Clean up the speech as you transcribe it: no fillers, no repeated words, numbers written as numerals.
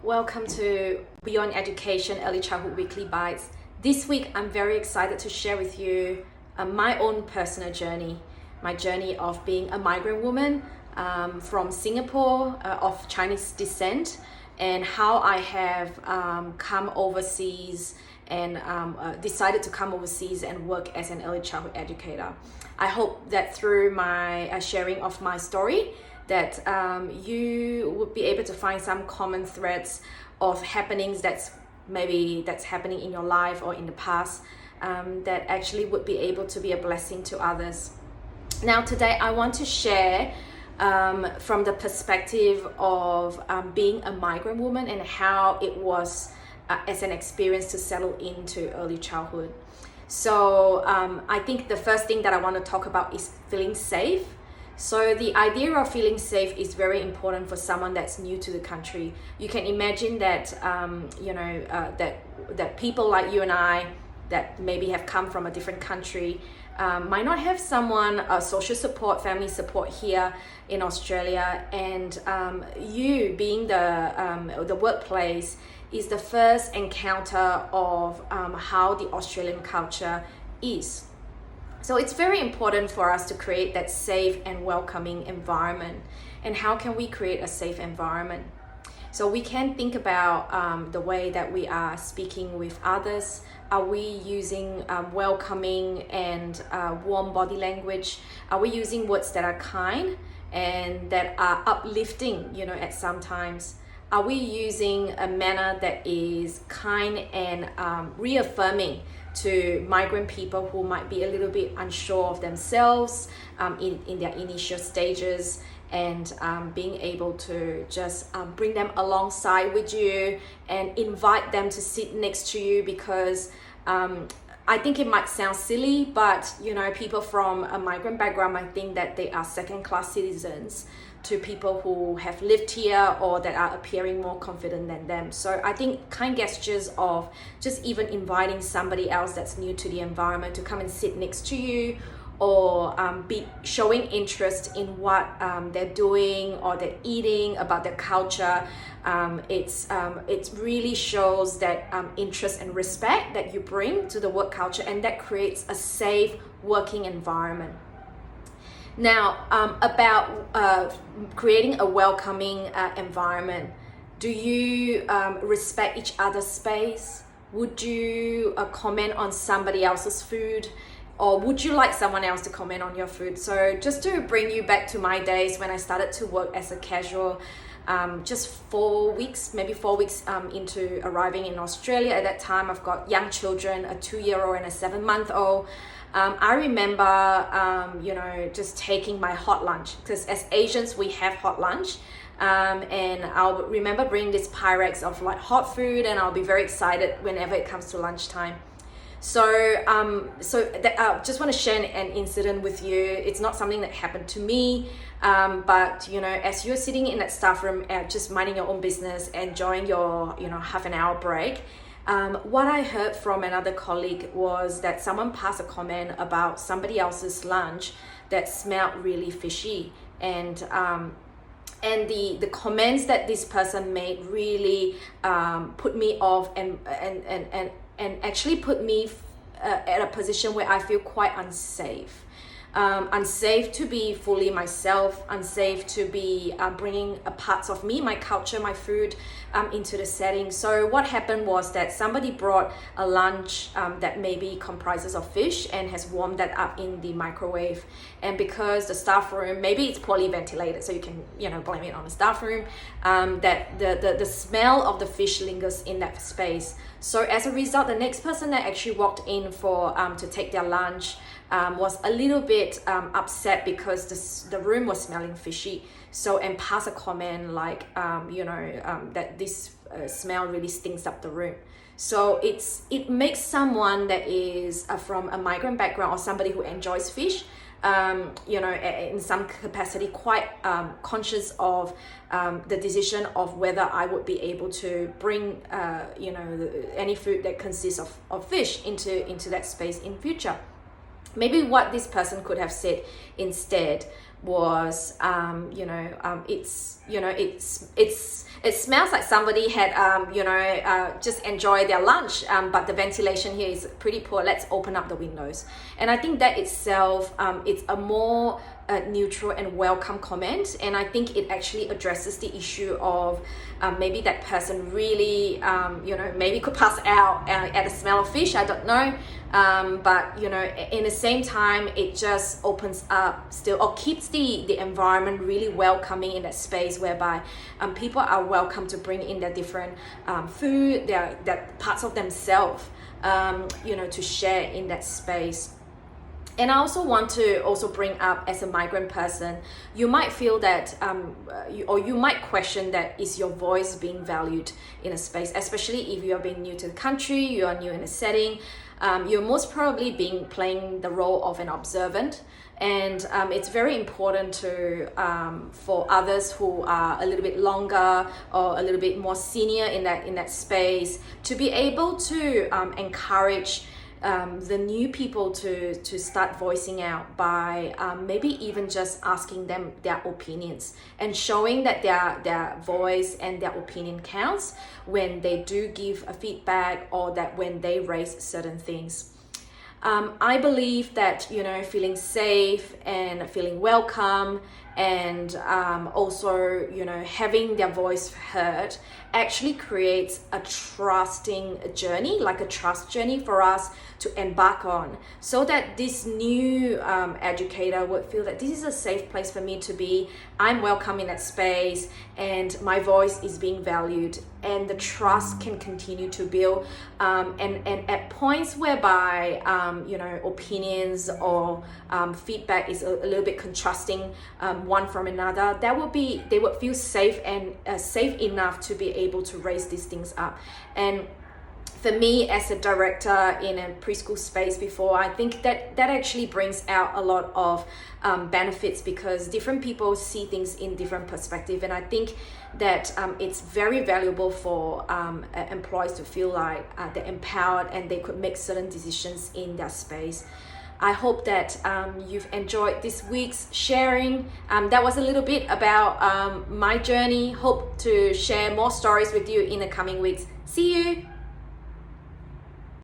Welcome to Beyond Education Early Childhood Weekly Bites. This week, I'm very excited to share with you my own personal journey, my journey of being a migrant woman from Singapore of Chinese descent, and how I have come overseas and decided to come overseas and work as an early childhood educator. I hope that through my sharing of my story, that you would be able to find some common threads of happenings that's happening in your life or in the past, that actually would be able to be a blessing to others. Now today I want to share from the perspective of being a migrant woman and how it was as an experience to settle into early childhood. So I think the first thing that I want to talk about is feeling safe. So the idea of feeling safe is very important for someone that's new to the country. You can imagine that that people like you and I that maybe have come from a different country might not have someone, social support, family support here in Australia, and you being the workplace is the first encounter of how the Australian culture is. So it's very important for us to create that safe and welcoming environment. And how can we create a safe environment? So we can think about the way that we are speaking with others. Are we using welcoming and warm body language? Are we using words that are kind and that are uplifting, at some times? Are we using a manner that is kind and reaffirming to migrant people who might be a little bit unsure of themselves in their initial stages, and being able to just bring them alongside with you and invite them to sit next to you? Because I think it might sound silly, but people from a migrant background might think that they are second-class citizens to people who have lived here or that are appearing more confident than them. So I think kind gestures of just even inviting somebody else that's new to the environment to come and sit next to you, or be showing interest in what they're doing or they're eating, about their culture. It really shows that interest and respect that you bring to the work culture, and that creates a safe working environment. Now, about creating a welcoming environment, do you respect each other's space? Would you comment on somebody else's food? Or would you like someone else to comment on your food? So just to bring you back to my days when I started to work as a casual, just 4 weeks into arriving in Australia. At that time, I've got young children, a 2-year-old and a 7-month-old. I remember, just taking my hot lunch, because as Asians, we have hot lunch. And I'll remember bringing this Pyrex of like hot food, and I'll be very excited whenever it comes to lunchtime. So just want to share an incident with you. It's not something that happened to me, but as you're sitting in that staff room, just minding your own business, enjoying your half an hour break, what I heard from another colleague was that someone passed a comment about somebody else's lunch that smelled really fishy, and the comments that this person made really put me off and actually put me at a position where I feel quite unsafe. Unsafe to be fully myself, unsafe to be bringing a parts of me, my culture, my food into the setting. So what happened was that somebody brought a lunch that maybe comprises of fish and has warmed that up in the microwave. And because the staff room, maybe it's poorly ventilated, so you can blame it on the staff room, that the smell of the fish lingers in that space. So as a result, the next person that actually walked in for to take their lunch was a little bit upset because the room was smelling fishy. So, and pass a comment like, that this smell really stinks up the room. So it makes someone that is from a migrant background or somebody who enjoys fish, in some capacity, quite conscious of the decision of whether I would be able to bring, any food that consists of fish into that space in future. Maybe what this person could have said instead was, it smells like somebody had, just enjoyed their lunch, but the ventilation here is pretty poor. Let's open up the windows. And I think that itself, it's a more neutral and welcome comment, and I think it actually addresses the issue of maybe that person really maybe could pass out at the smell of fish. I don't know, but in the same time, it just opens up still, or keeps the environment really welcoming in that space, whereby people are welcome to bring in their different food, their parts of themselves, to share in that space. And I also want to also bring up, as a migrant person, you might feel that, you might question that, is your voice being valued in a space, especially if you are being new to the country, you are new in a setting, you're most probably playing the role of an observant. And it's very important to for others who are a little bit longer or a little bit more senior in that space, to be able to encourage the new people to start voicing out by maybe even just asking them their opinions, and showing that their voice and their opinion counts when they do give a feedback, or that when they raise certain things. I believe that feeling safe and feeling welcome, and also having their voice heard, actually creates a trusting journey, like a trust journey for us to embark on, so that this new educator would feel that this is a safe place for me to be, I'm welcome in that space, and my voice is being valued, and the trust can continue to build, and at points whereby opinions or feedback is a little bit contrasting one from another, they would feel safe and safe enough to be able to raise these things up. And for me, as a director in a preschool space before, I think that actually brings out a lot of benefits, because different people see things in different perspective, and I think that it's very valuable for employees to feel like they're empowered and they could make certain decisions in their space. I hope that you've enjoyed this week's sharing. That was a little bit about my journey. Hope to share more stories with you in the coming weeks. See you.